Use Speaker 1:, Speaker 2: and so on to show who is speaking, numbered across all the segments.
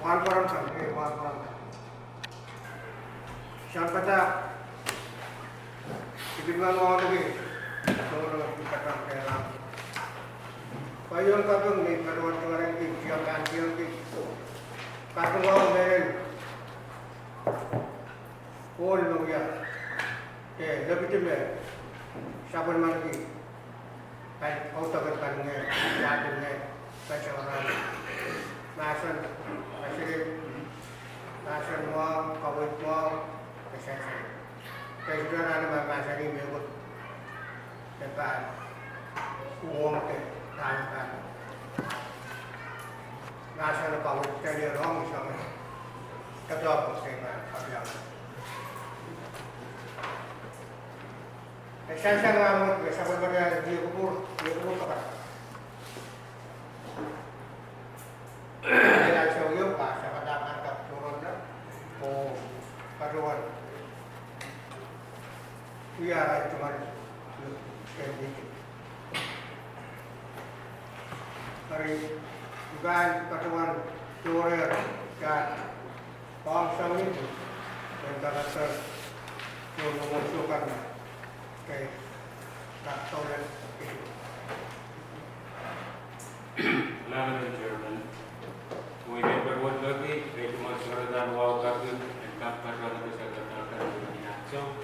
Speaker 1: Wan kan, wan kan. Siapa tak? Kita mau lagi. Solo kita kan kerang. Payung kadung ni karuan kemarin ni siang kan siang ni. Kadung mau meren. Pol lo ya. Lebih tu Sabar lagi. Kai auto kan ni, jalan ni, kacauan. Nasan, nasan mau, kawin mau, kesehatan. Kejuaraan bahasa ini memang depan uang ke tangan. Nasan kawin jadi orang sama. Kedua persen apa? Saya ngamut, sabar pada dia kubur apa? Saya show you pak, saya dapat kat turun dah. Oh, karuan. Iya, cuma sedikit. Hari bukan karuan turun dan bangsa itu yang terasa memusuhkan ke Katolik itu.
Speaker 2: Madam Chairman, we may berbuat lagi, may kumasaran wawag kagad, at kapatid na sa katakan ng inakso.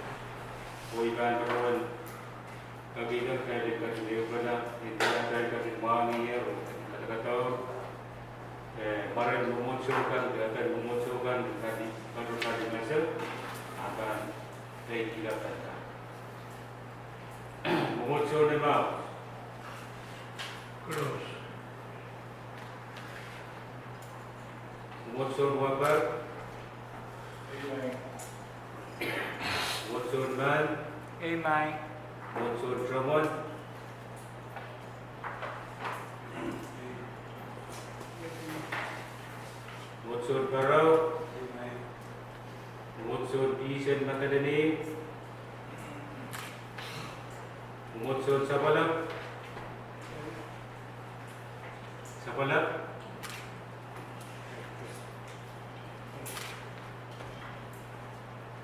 Speaker 2: We can berbuat lagi na kaya kasi pala, ito na kaya kasi mga kata-kata, marin memunculkan, tadi pada masa akan dilakukan. Memuncul ni mau.
Speaker 3: Cross.
Speaker 2: Muncul wabak, muncul man,
Speaker 4: Amen.
Speaker 2: muncul Ramon, muncul Barau, muncul Isen Makadani, muncul Sabalak,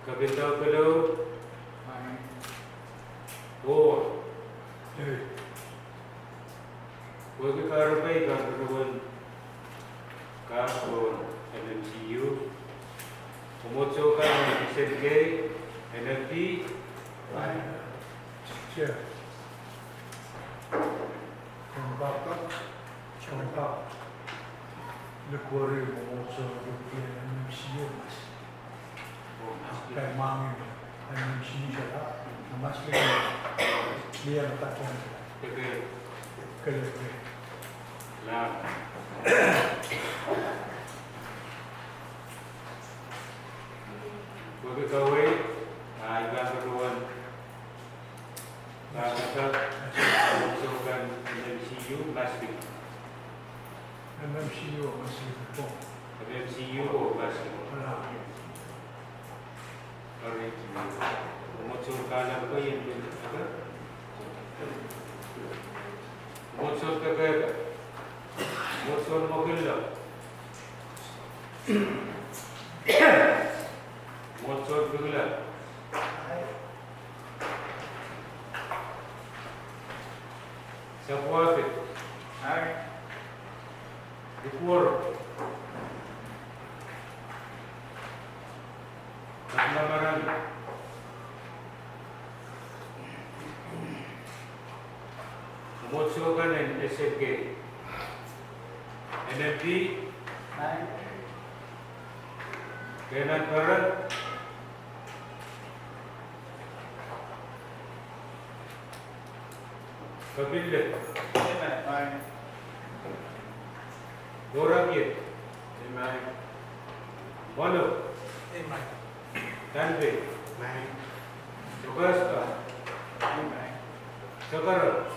Speaker 2: Kabintao Kalau, War, Wagi Karapay Karapay Kapon MMCU, Umutso ka ng SNK, NFT,
Speaker 3: Chair. Contact. Le quarry will also be an MCU. Kaya mami ang MCU siya. Mas clear na tatong kaya.
Speaker 2: Lang. Wagi kaway, iba karuan, kakasap, umutso ka ng MMCU last week.
Speaker 3: MCU ang masih po.
Speaker 2: MMCU o last week.
Speaker 3: Wala.
Speaker 2: Alright. Umutsur ka lang ko yun. Umutsur ka kaya. Umutsur mo kila. Umutsur ka kila. Sa puwapit. Dikur. Naglamaran. Umutso ka ng SFK. NFD. Kenan Barat. Kabilet. Dorakit. Walo. Tanbe. Sugasta. Sakarat.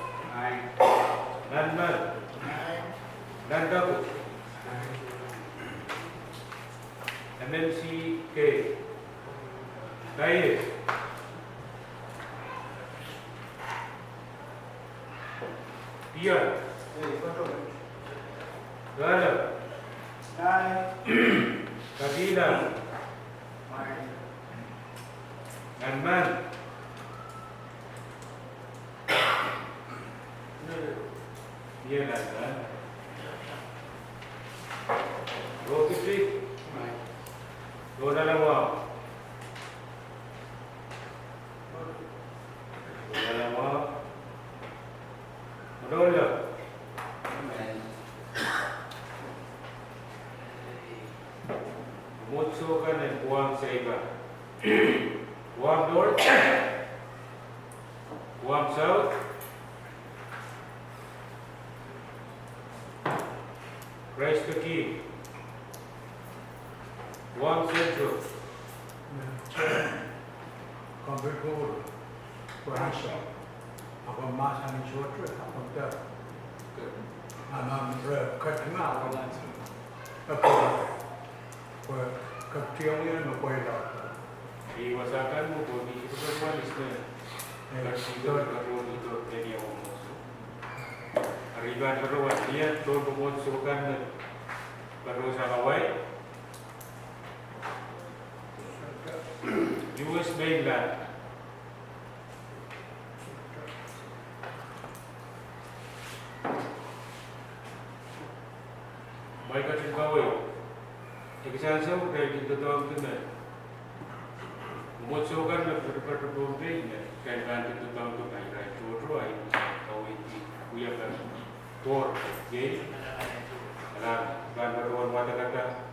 Speaker 2: Nanmal. Nandaku. MMCK. Kayes. Pian. Galap. Kabilang. Ganman. Iya kan? Road Street. Road Dalawa. Road Dalawa. Road. Mutsukan dan Buang Saiba. Buang North. Buang South. Christ the King. Buang Central.
Speaker 3: Kambil gol. Kuasa. Apa masa ni suatu apa dah. Anak ketengah orang. Apa? Ketiangnya nak boleh
Speaker 2: Iwasakan mo po di ito sa walis na kasi ito nagkaroon ito kaya ako mo. Arriba na rin niya todo mo sukan na baru sa Hawaii. US mainland. May kasi Hawaii. Ikisan sa mga dito tawag ito na. Mutsukan na berperbeda kaya ganti itu tahun tu kaya kaya jodoh ayo tahu itu kuya kan tor jadi kalau kan berdoa pada kata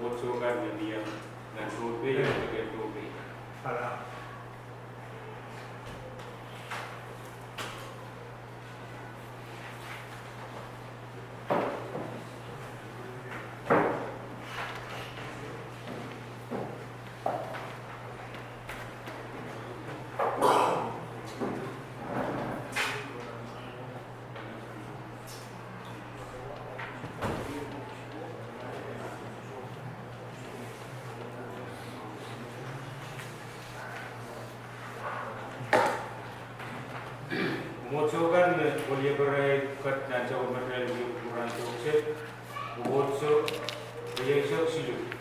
Speaker 2: mutsukan dia dan berbeda dengan berbeda.
Speaker 3: Salah.
Speaker 2: Mutsukan boleh berai kat dan jauh material ukuran sukses. Mutsu reaksi silu.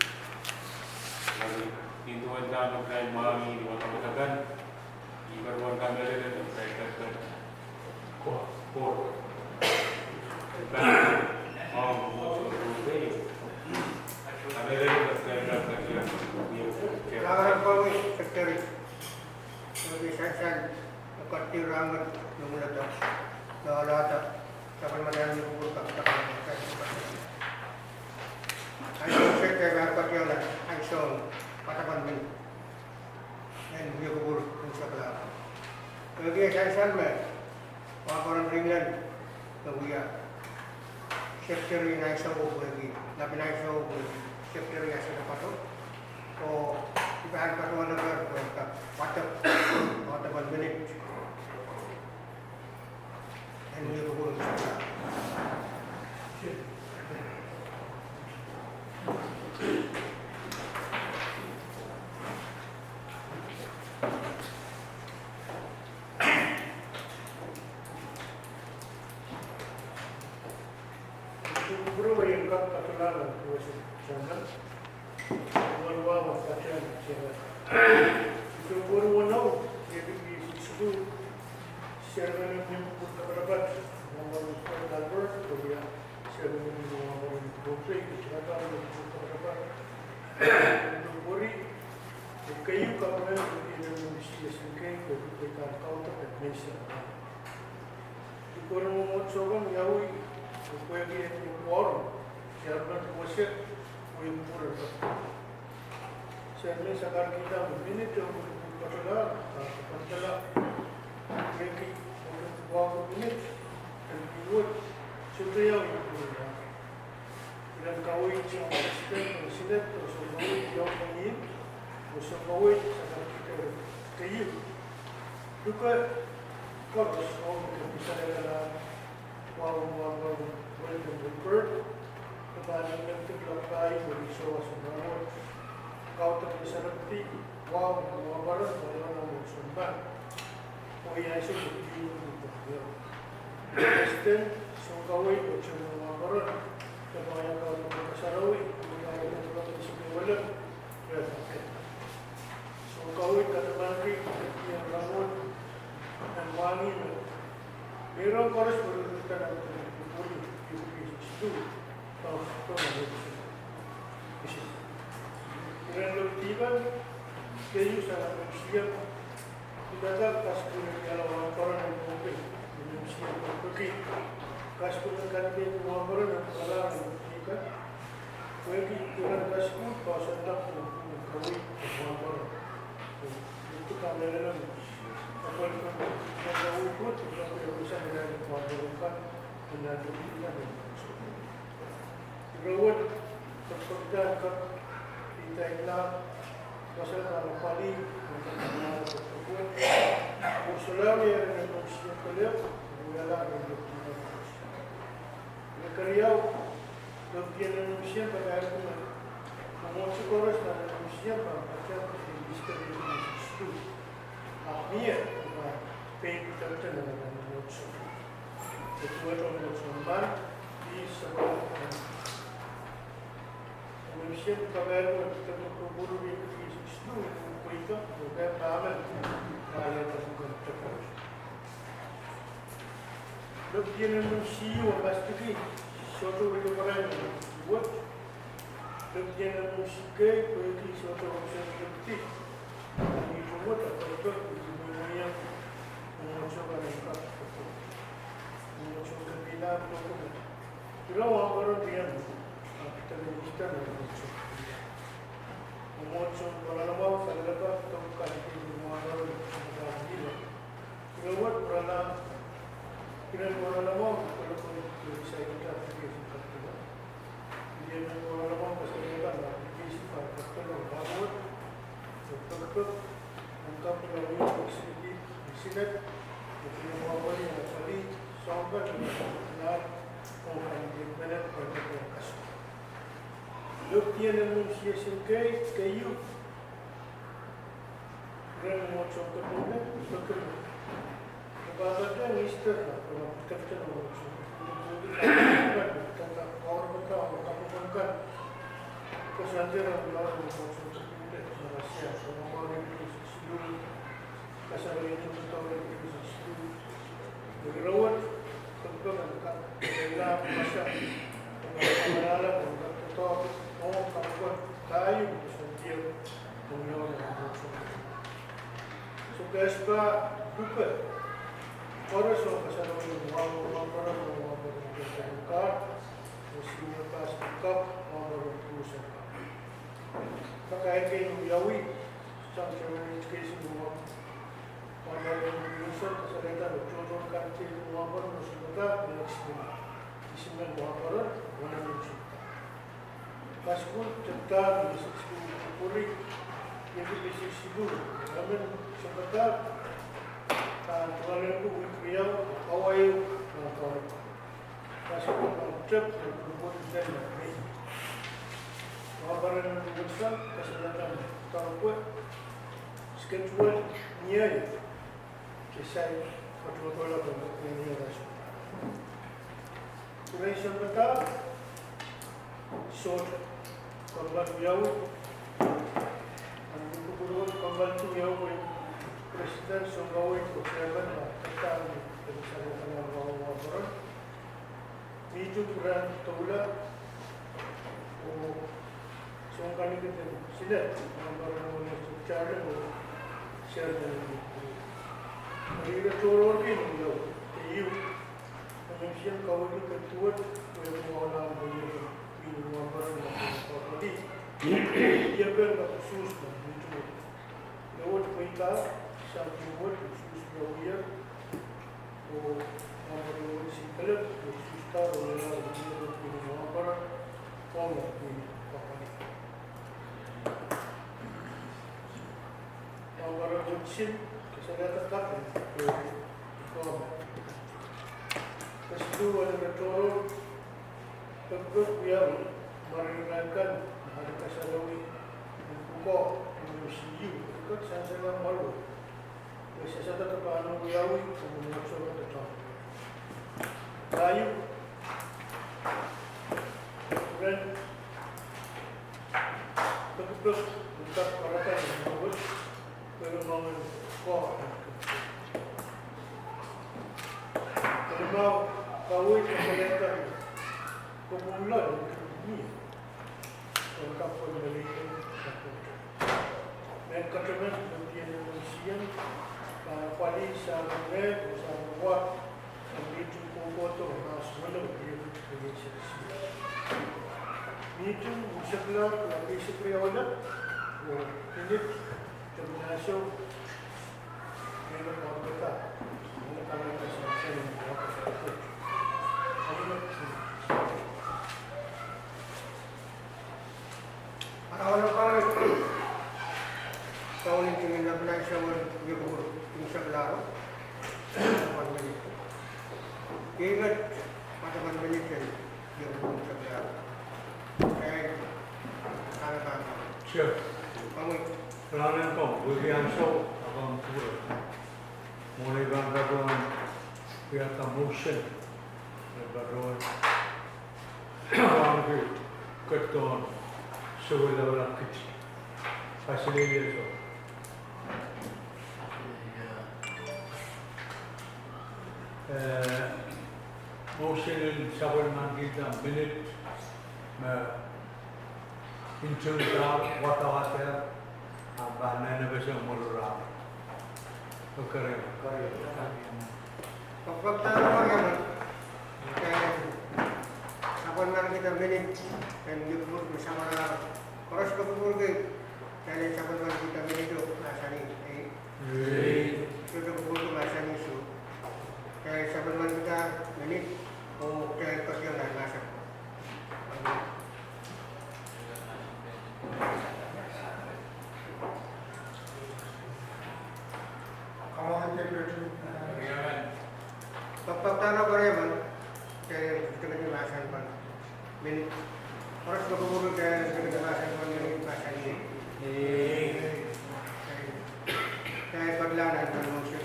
Speaker 2: Lalu pintuan dalam kain mami di mana katakan ibarat kamera dan mereka kan kor. Mutsu berbeda. Kamera itu kain kain
Speaker 1: Lahan kami sekretari. Jadi saya kerti rangat lumulad na lata sa panaman ng bubul kakatakan ay sek kay markat yon ay song patapan min en yo bubul sa kala kaya saya me paparan ringan na buya secretary na sa bubul lagi na pinay sa bubul secretary sa pato o ibahan patuan na patapan minute and we will go guru yang kau katakan itu jangan guru awak katakan itu guru no jadi itu Chairman of the Board Nomor Albert, kemudian Chairman Nomor Putri, Ketua Nomor Bori, kayu kawan di Indonesia sendiri ketika counter admission. Di koran nomor sogan yahui, supaya dia impor, Chairman Wasit, impor. Chairman sekarang kita begini tu berkatalah, making walk minute and we would superior dan kawin yang sistem presiden terus kawin yang ini terus kawin sangat kita kayu juga kalau orang bisa dengan wang welcome report kepada yang terlakai bagi soal semua kau terbiasa nanti wang barat dalam sumber Hoy ay sumutiyo ng Kristen, so kaway o siya mga karoon, Kebanyakan kalau kasarawi, kebanyakan kalau disukai wala, dia pakai. So kawin kata bangkit yang rambut dan wangi, merong koras berlutan atau puri di situ, tahu ada di situ. Kerana tiba, kayu sangat siap. Tidak ada kaskulah kalau orang koran yang mungkin, siap pergi. Kaskulah kan dia orang koran yang kalah juga. Bagi orang kasku, kau sedap kawin orang koran. Itu kami dalam apa itu yang kau ikut, kita berusaha dengan kuadrupkan dengan dunia. Rawat terpegang kita ilah pasal kalau paling untuk mengenal tersebut, usulan yang manusia kalian adalah untuk kita. Kerja bagian manusia pada aku, manusia koras dan manusia pada diskusi itu. Akhirnya, pay kita dengan manusia. Sesuatu yang sumber di sebuah manusia pada kita berburu di situ, kita bukan taman, kaya tersebut terus. Bagian manusia pasti suatu perkara buat. Bagian manusia bagi suatu urusan penting. Ini buat apa dunia mencoba mereka, mencoba bila dokumen. Kalau orang dia kita bisa mencoba. Mencoba berlama selama tukar di mana orang dia. Kalau berlama kita berlama kalau bisa kita pergi seperti dia berlama pasal kita nak pergi seperti kalau bahawa betul angkat melalui sedikit silat dengan awal yang tadi sampai benar orang yang benar pada kasus. Luktian manusia singkai kayu dan macam terbuka bekerja. Kebanyakan mister kalau kita macam tentang orang mereka melakukan kesadaran dalam macam Malaysia, orang itu seluruh kasar itu betul itu seluruh berawat tentang dalam masa pengenalan dan tetap orang kawan kayu sendiri mengenal macam so kespa buka orang so kasar itu orang berbuka mesti pas buka orang berusaha. Pakai kain yawi, sampai kesi semua. Orang yang berusaha keselamatan contoh kanti semua orang berusaha semua. Semua orang berusaha. Kasih cepat disebut puri, jadi disebut. Kami sebentar, tuan itu beliau awal nakal. Kasih cepat berbuat dan Orang yang berusaha kesehatan tahu schedule niai kisah betul-betul ini rasa. Duration betul, short kembali jauh, dan buku kembali jauh presiden sungguh itu kerana kita bersama dengan orang-orang. Itu kurang tahulah. Sungguh kita sudah orang-orang cara share dengan ini turun ini juga. Ini manusia kau itu ketua orang ini orang jadi dia berapa khusus itu. Lewat kita sampai buat khusus dia. Oh, orang sikap khusus tahu orang orang ini. Orang jumsin kesehatan kakak Kestu ada turun Tegur biar meringankan hari kasarawi Buka Indonesia Dekat saya malu Kesehatan terpanu biawi Kemudian sobat tetap Kayu untuk buka peralatan yang bagus pengembangan kuah. Kelima, kawin yang kelihatan kumpulan ini lengkap penelitian dan keterangan kemudian manusia kuali sampai bersama buat begitu foto sebelum dia berjaya. Itu sebelah lagi sebelah awalnya, ini termasuk yang berbeda. Ini kalau kita selesai berapa satu.
Speaker 4: Awal-awal tahun ini kita belajar berjubur insyaallah. Ingat macam militer berjubur insyaallah.
Speaker 3: Sure.
Speaker 4: Kamu
Speaker 3: Pelayanan kau, bagian show, abang turun. Mulai bantuan pihak motion, bantuan orang itu keton, civil level kecil, facility itu. Motion in civil kita minute, incumbent water. Abang besar murah, okey.
Speaker 4: Kapag tayo yan, kapag man kita minit, dan jubur bersama Koros kapag kaya kapag man kita minit itu nasa ni, itu jubur itu nasa ni su. Kaya kapag man kita minit, kaya kasihan dan nasa. Kapag tanah bereman, kaya kita kejelasan pan. Minit, harus berguru kaya kita kejelasan pan minit bahasa ini. Kaya perlahan pan manusia.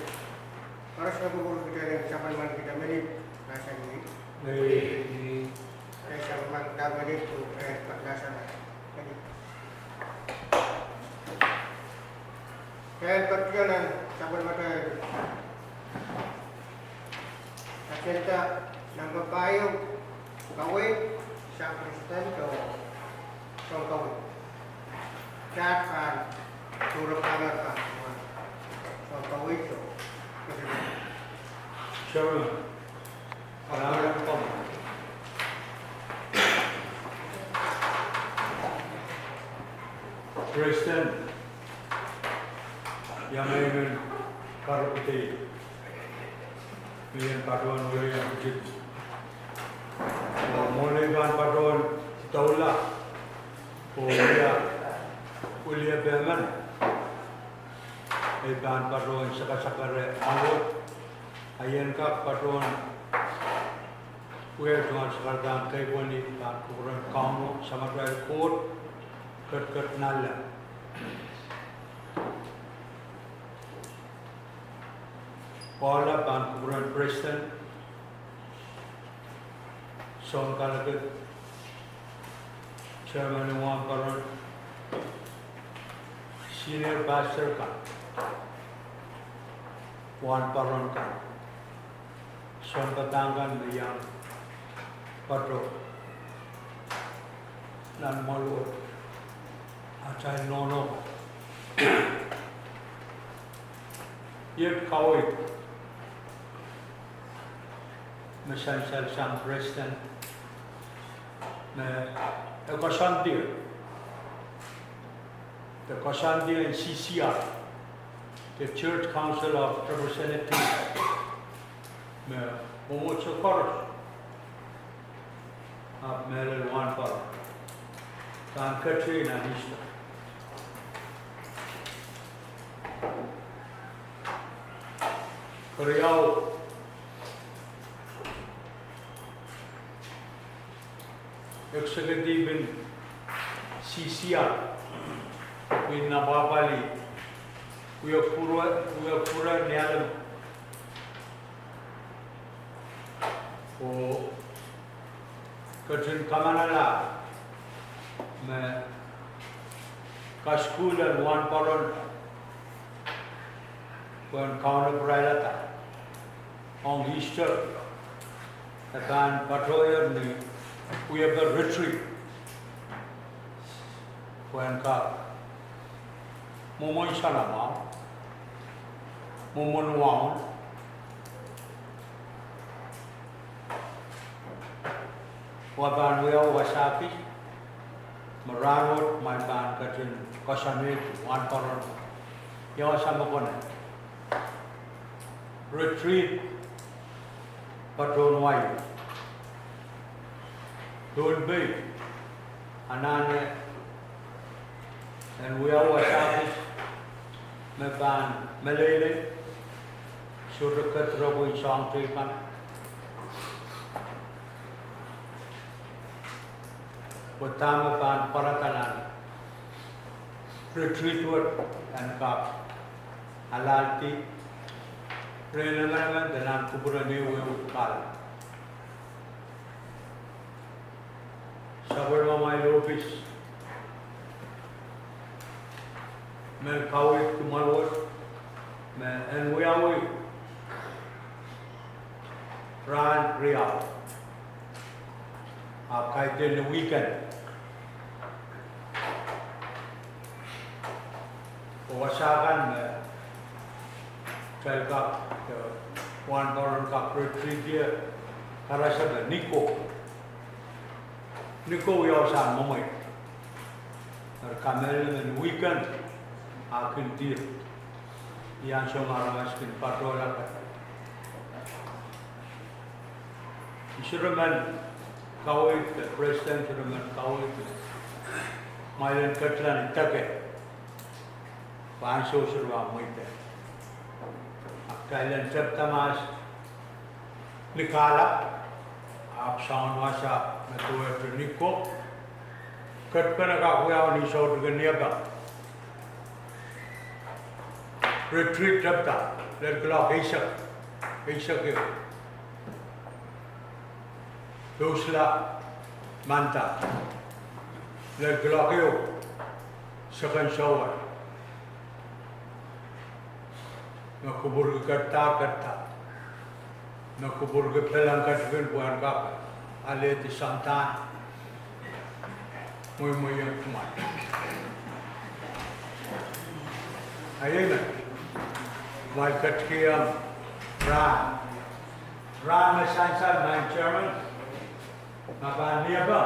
Speaker 4: Harus berguru kita sampai man kita minit bahasa ini. Kaya sampai man dah minit tu kaya perlahan. Kaya perjalanan sampai mata. Kita ng papayong kawin sa Kristen ko sa kawin. Kaya kan turap agar ka sa kawin ko.
Speaker 3: Sure. Pelayanan kau. Kristen yang ingin karupiti. Pilihan paduan oleh yang kecil. Mulai paduan taulah, kuliah berman, iban paduan sakar anggur, ayen kap paduan, kuliah tuan sekarang kaya boni pan kurang kamu sama kaya kot, ket nala. Paula Bankuran Preston, Sean Gallagher, Chairman Juan Paron, Senior Pastor Juan Paron, Sean Batangan, the young Patro, Nan Malu, Achay Nono, Yet Kawit. Mesan Sam Preston, the Kosandir and CCR, the Church Council of Representatives, Momocho Koros, of Merrill One Power, San Katrina Hista. Koreao. Executive in CCR, with Nababali, we are Pura Nyalam. Oh, Kajun Kamanala, ka school and one paron when counter private on Easter the kan patroller ni we have a retreat when ka mumoy salama mumon waon waban weo wasapi Mararot, my band, Katin, Kosamit, one paron. Yawasamakone. Retreat, Patron White. Don't be. Anane. And we are Wasapis, my band, Malay, Surakatrobo in Song Tripan. Pertama pan paratalan retreat word and kap alalti renaman dalam kuburan dewa kal sabar mai office मैं kawit kumalwat and we are ran real आप कहते हैं weekend wasakan telka one paron ka retreat dia karasa Nico yawasan mamay kamel and weekend akin dir yan siya maramaskin patrola ka Shiraman Kawit, President Shiraman Kawit Mailan Katlan Take Panso Shirwa Muite Kailan Septamas Nikala Ap Saunwasa Natuwa Niko Katpana Kakuya ni Short Ganiaga Retreat Rapta Let Glock Ishak Dosla Manta Let Glockio Second Shower Nakubur Karta Nakubur Pelang Katvin Buan Kaka Ale di Santan Muy yang kumat Ayun my Katkiam Ran Sansan my chairman Maka niaba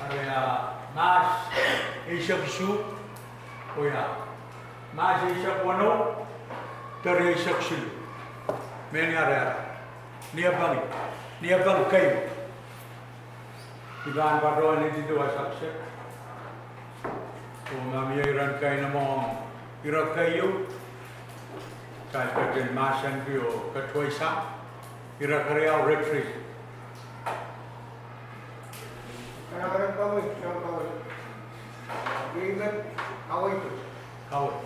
Speaker 3: area mas Ishak Su Oya mas Ishak Wano Tere Ishak Su Many area niabang kayo Iban Padron ini dua saksi Mamiran kayo namang irak kayo Kaya katin masan kayo katwaysa irak area retreat
Speaker 4: Kadang-kadang kawin. Ingat kawin itu.
Speaker 3: Kawin.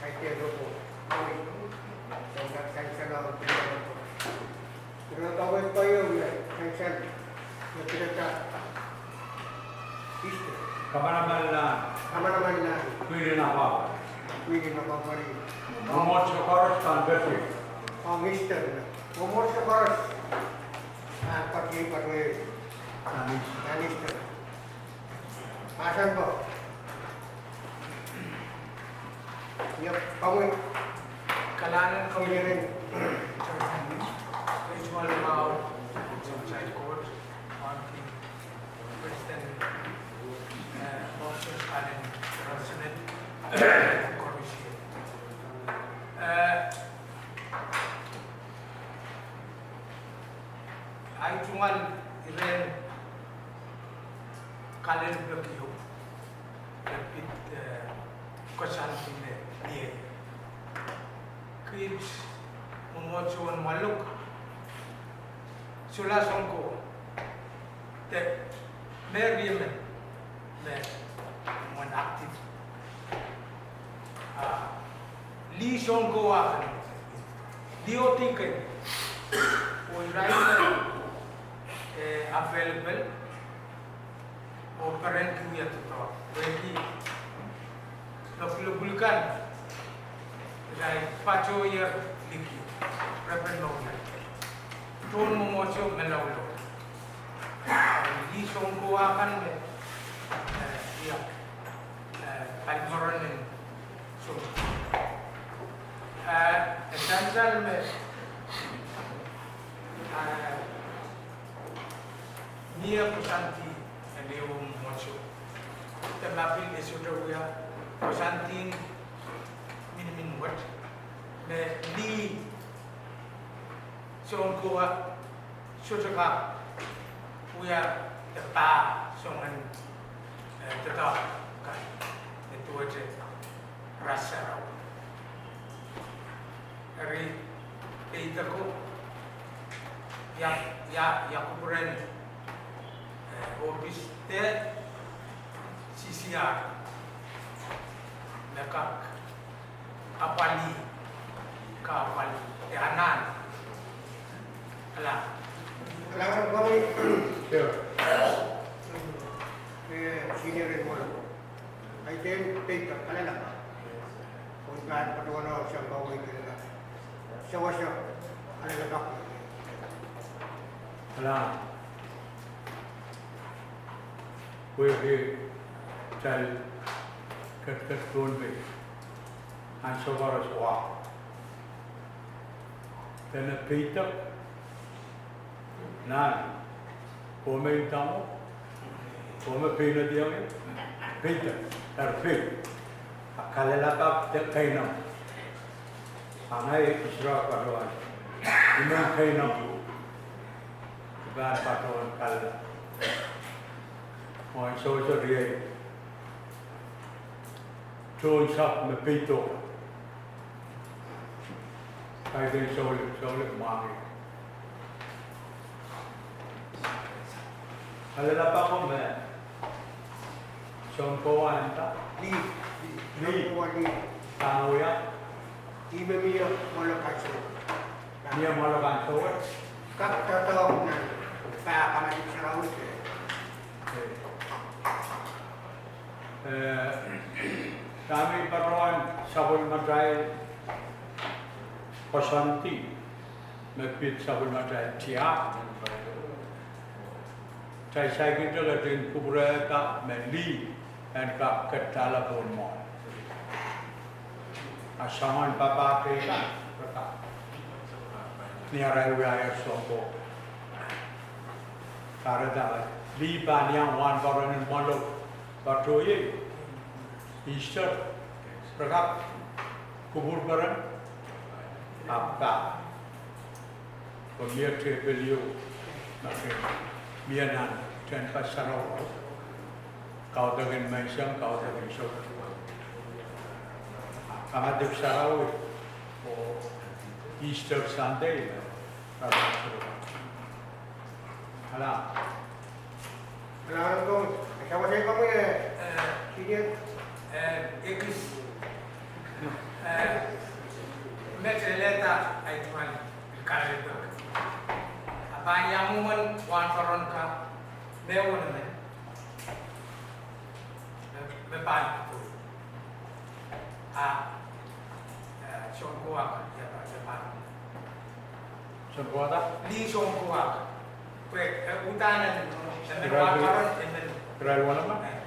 Speaker 4: Kaya itu kawin. Sanction out. Kalau kawin tayo sanction. Kita isto.
Speaker 3: Kamanaman
Speaker 4: na.
Speaker 3: Pwede na pa.
Speaker 4: Pari.
Speaker 3: Umot sa karas kan befi.
Speaker 4: Mister. Umot sa karas. Pati. Mister. Asan po? Yung kawin.
Speaker 5: Kailangan
Speaker 4: Kawin rin.
Speaker 5: ritual about outside court on the President Moses Allen President Commission. Ay tungal iren kalen blokyo repit kosan tine nie kids mumochuan maluk sula songko te meriemen me mon active li songko akan diotiken o right available or current kuya to ready Bukan dari pacu ya liki repenon tuan memojo melaulo di songko akan ya palmoran so essential me Nia Kusanti Leo Mocho Terlapil Esoteria Kusanti Min wat me Li Songkoa Sotaka Uya Teta Songan Teta Kan Itu aja rasa rau Hari Peitaku Ya kuburan office te CCR nakak kapali anan ala
Speaker 4: Kailangan kami
Speaker 3: Sure.
Speaker 4: senior rin mo. Ay din, take up, kalala ka. Kung saan patuwa na siyang baway kalala. Siya siya, kalala ka.
Speaker 3: Alam, we tell kat tuan be, an sobaras wa. Dan a Peter, nan, kome tamu, kome pina dia ni, Peter, terpil, akalela kap te kainam, anai isra karuan, imam kainam. Ban paton kal on social re tron sap me pito ai den sol mari ala pa ko me son ko anta
Speaker 4: Li, wali,
Speaker 3: tanoya
Speaker 4: ibe miyo, wala kaso.
Speaker 3: niya malakan so
Speaker 4: Kak tatawag na, kaya ka na sa rawit eh.
Speaker 3: kami perluan sabun madrai Pasanti mepit sabun madrai tiap saya kita dengan kubra tak meli dan tak ketala pun mau asaman papa ke ni arai wiaya sombo karena di banyak wan baran malu batoye Easter perkap kubur baran apa pemilik beliau mianan dan pasarau kau dengan macam kau dengan so kami di pasarau Easter Sunday alam
Speaker 4: Kailangan ko, kasama sa'yo kami eh. Senior.
Speaker 5: Ekis metreleta ay tuan kalito abanya muman wan koron ka bewo naman beban itu songkuak ya pak beban
Speaker 3: Sengkuata
Speaker 5: li songkuak kue utanan wan koron
Speaker 3: kerajaan mana?